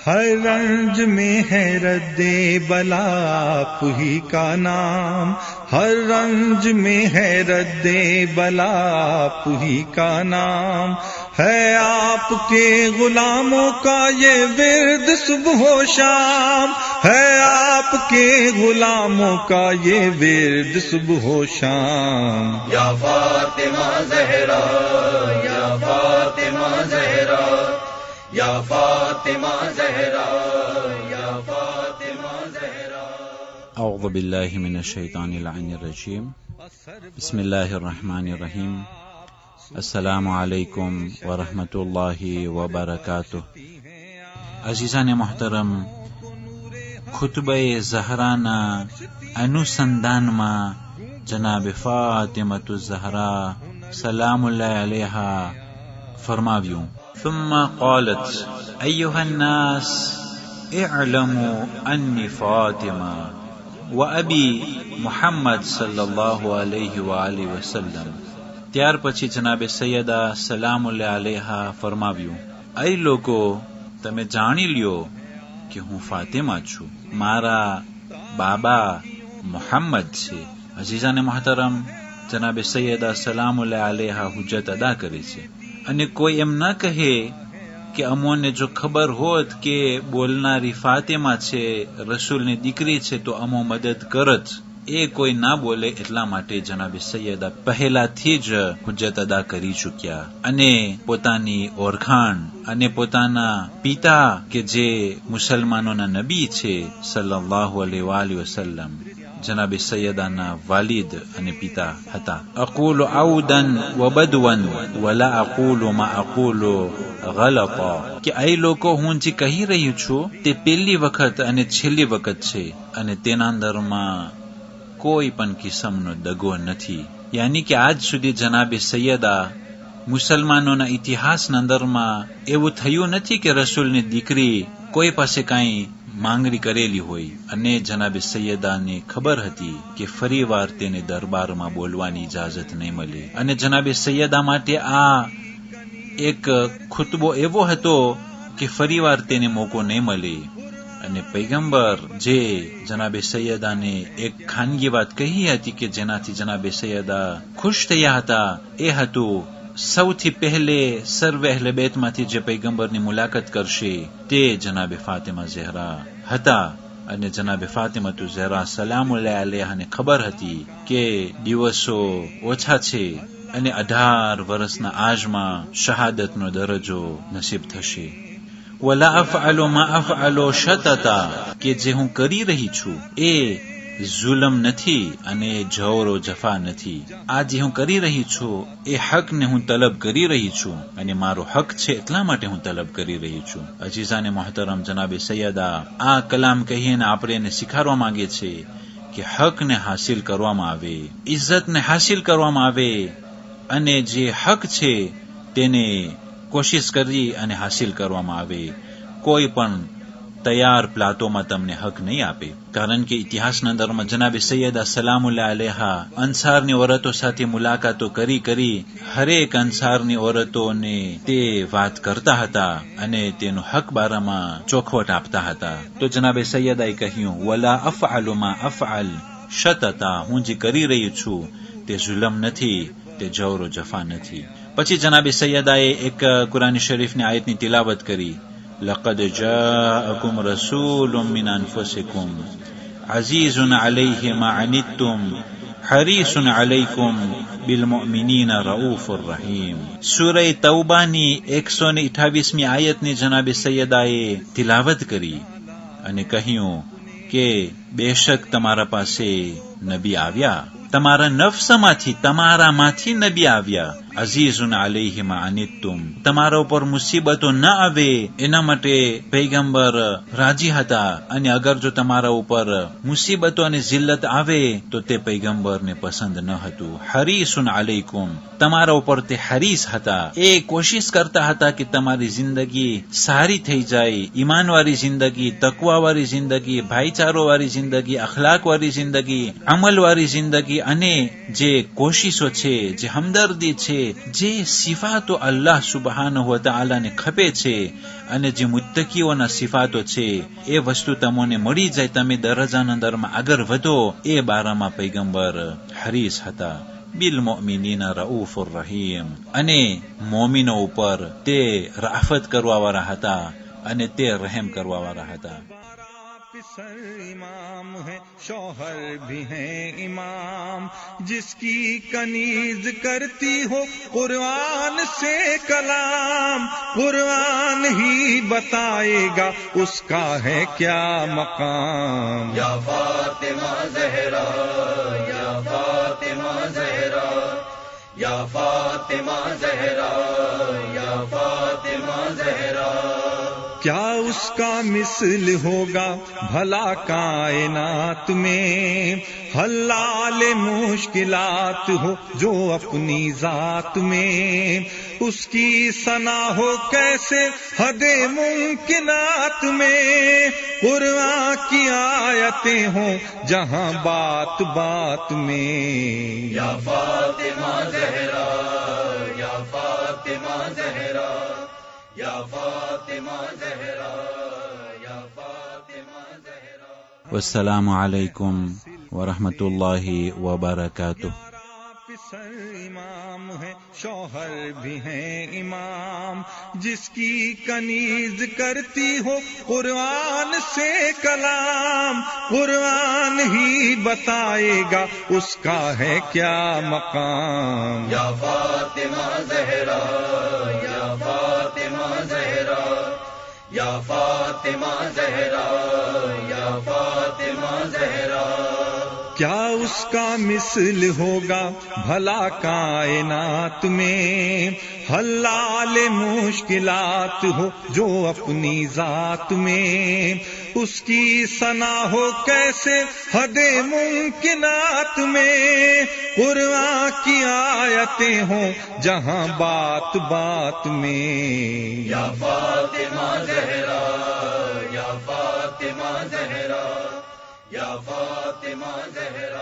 हर रंज में है रद्दे बला आप ही का नाम, हर रंज में है रद्दे बला आप ही का नाम, है आपके गुलामों का ये विर्द सुबह व शाम, है आपके गुलामों का ये विर्द सुबह व शाम। या फातिमा ज़हरा, या फातिमा ज़हरा, या फातिमा ज़हरा, या फातिमा ज़हरा। अऊज़ु बिल्लाहि मिनश शैतानिर रजीम। बिस्मिल्लाहिर रहमानिर रहीम। अस्सलामु अलैकुम व रहमतुल्लाहि व बरकातुह। अज़ीज़ान मोहतरम, खुतबे ज़हराना अनुसंधानमा जनाब फातिमतु ज़हरा सलामुल्लाहि अलैहा फरमाव्યું, ثم قالت أيها الناس اعلموا أني فاطمة وأبي محمد صلى الله عليه وآله وسلم. ત્યાર પછી જનાબે સૈયદા સલામુલ્લાહ અલૈહા ફરમાવ્યું, એ લોકો તમે જાણી લ્યો કે હું ફાતિમા છું, મારા બાબા મુહમ્મદ છે. અઝીઝાને મોહતરમ, જનાબે સૈયદા સલામુલ્લાહ અલૈહા હુજ્જત અદા કરી છે. અને કોઈ એમ ન કહે કે અમોને જો ખબર હોત કે બોલનારી ફાતિમા છે, રસૂલની દીકરી છે, તો અમો મદદ કરત. એ કોઈ ના બોલે એટલા માટે જનાબે સૈયદા પહેલાથી જ હુજ્જત અદા કરી ચૂક્યા અને પોતાની ઓળખાણ અને પોતાના પિતા કે જે મુસલમાનોના નબી છે સલ્લલ્લાહુ અલૈહિ વસલ્લમ, જનાબે સૈયદાના વાલિદ અને પિતા હતા. અકૂલુ આઉદન વ બદવન વલા અકૂલુ મા અકૂલુ ગલતા, કે એ લોકો હું જે કહી રહ્યું છું તે પહેલી વખત અને છેલ્લી વખત છે અને તેના અંદરમાં કોઈ પણ કિસ્મનો દગો નથી. યાની કે આજ સુધી જનાબે સૈયદા મુસલમાનોના ઇતિહાસના અંદરમાં એવું થયું નથી કે રસૂલની દીકરી કોઈ પાસે કાંઈ માંગણી કરેલી હોય અને જનાબે સૈયદાને ખબર હતી કે ફરી વાર તેને દરબારમાં બોલવાની ઇજાજત નહીં મળે. અને જનાબે સૈયદા માટે આ એક ખુતબો એવો હતો કે ફરી વાર તેને મોકો નહીં મળે. અને પૈગંબર જે જનાબે સૈયદાને એક ખાનગી વાત કહી હતી કે જેનાથી જનાબે સૈયદા ખુશ થયા હતા, એ હતું સૌથી પહેલે સર્વે અહલે બેતમાંથી જે પૈગંબરની મુલાકાત કરશે તે જનાબે ફાતિમા ઝહરા હતા. અને જનાબે ફાતિમતુ ઝહરા સલામુલ્લાહ અલૈહાને ખબર હતી કે દિવસો ઓછા છે અને 18 વર્ષના આજમાં શહાદતનો દરજ્જો નસીબ થશે. વલા અફઅલુ મા અફઅલુ શતતા, કે જે હું કરી રહી છું એ જુલમ નથી અને જવરો જફા નથી. આ જે હું કરી રહી છું એ હકને હું તલબ કરી રહી છું અને મારો હક છે એટલા માટે હું તલબ કરી રહી છું. અજીઝાને મોહતરમ, જનાબે સૈયદા આ કલામ કહીને આપણે એને શીખાડવા માંગે છે કે હકને હાસિલ કરવામાં આવે, ઇજ્જતને હાસિલ કરવામાં આવે અને જે હક છે તેને કોશિશ કરી અને હાસિલ કરવામાં આવે. કોઈ પણ તૈયાર પ્લાટોમાં તમને હક નહીં આપે. કારણ કે ઇતિહાસના અંદરમાં જનાબે સૈયદા સલામુલ્લાહ અલૈહા અંસારની ઓરતો સાથે મુલાકાતો કરી હરેક અંસારની ઓરતોને તે વાત કરતા હતા અને તેનો હક બારામાં ચોખવટ આપતા હતા. તો જનાબે સૈયદાએ કહ્યું, વલા અફઅલુ મા અફઅલ શતતા, હું જે કરી રહી છું તે જુલમ નથી, તે જવરો જફા નથી. પછી જનાબે સૈયદાએ એક કુરાની શરીફની આયતની તિલાવત કરી, લaqad જાઅકુમ રસૂલુમ મિન અનફુસિકુમ અઝીઝુન અલૈહિ મા અનિત્તુમ હરીસુન અલૈકુમ બિલમુમિનીન રઉફુર રહીમ. સૂરે તૌબાની 128મી આયતની જનાબે સૈયદાએ તિલાવત કરી અને કહ્યું કે બેશક તમારા પાસે નબી આવ્યા, તમારા નફ્સમાંથી તમારામાંથી નબી આવ્યા. અઝીઝુન અલૈહિ મા અનિત્તુમ, તમારા ઉપર મુસીબતો ન આવે એના માટે પૈગંબર રાજી હતા. અને અગર જો તમારા ઉપર મુસીબતો અને જિલ્લત આવે તો તે પૈગંબરને પસંદ ન હતું. હરીસુન અલૈકુમ, તમારા ઉપર તે હરીસ હતા, એ કોશિશ કરતા હતા કે તમારી જિંદગી સારી થઈ જાય, ઈમાનવાળી જિંદગી, તકવાવાળી જિંદગી, ભાઈચારોવાળી જિંદગી, અખલાકવાળી જિંદગી, અમલવાળી જિંદગી અને જે કોશિશો છે, જે હમદર્દી છે, જે સિફાતો અલ્લાહ સુબહાનહુ વ તઆલા ને ખપે છે અને જે મુત્તકીઓના સિફાતો છે એ વસ્તુ તમને મળી જાય, તમે દરજાના દરમાં આગળ વધો, એ બારામાં પૈગંબર હરીસ હતા. બિલ મુમિનીના રઉફુર રહીમ, અને મોમિનો ઉપર તે રાફત કરવાવાળા હતા અને તે રહેમ કરવાવાળા હતા. سر امام ہے شوہر بھی ہیں امام، جس کی کنیز کرتی ہو قرآن سے کلام، قرآن ہی بتائے گا اس کا ہے کیا مقام. یا فاطمہ زہرا، یا فاطمہ زہرا، یا فاطمہ زہرا، یا فاطمہ زہرا. کیا اس کا مثل ہوگا بھلا کائنات میں، حلال مشکلات ہو جو اپنی ذات میں، اس کی ثنا ہو کیسے حد ممکنات میں، قرآن کی آیتیں ہوں جہاں بات بات میں. یا فاطمہ زہرا، یا فاطمہ زہرا، یا فاطمہ زہرا، یا فاطمہ زہرا. والسلام علیکم ورحمۃ اللہ وبرکاتہ. سر امام ہے شوہر بھی ہیں امام، جس کی کنیز کرتی ہو قرآن سے کلام، قرآن ہی بتائے گا اس کا ہے کیا مقام. یا فاطمہ زہرا، یا فاطمہ زہرا، یا فاطمہ زہرا، یا فاطمہ زہرا. کیا اس کا مثل ہوگا بھلا کائنات میں، حلال مشکلات ہو جو اپنی ذات میں، اس کی ثنا ہو کیسے حد ممکنات میں، قرآن کی آیتیں ہوں جہاں بات بات میں. یا فاطمہ زہرا، یا فاطمہ زہرا، یا فاطمہ زہرا.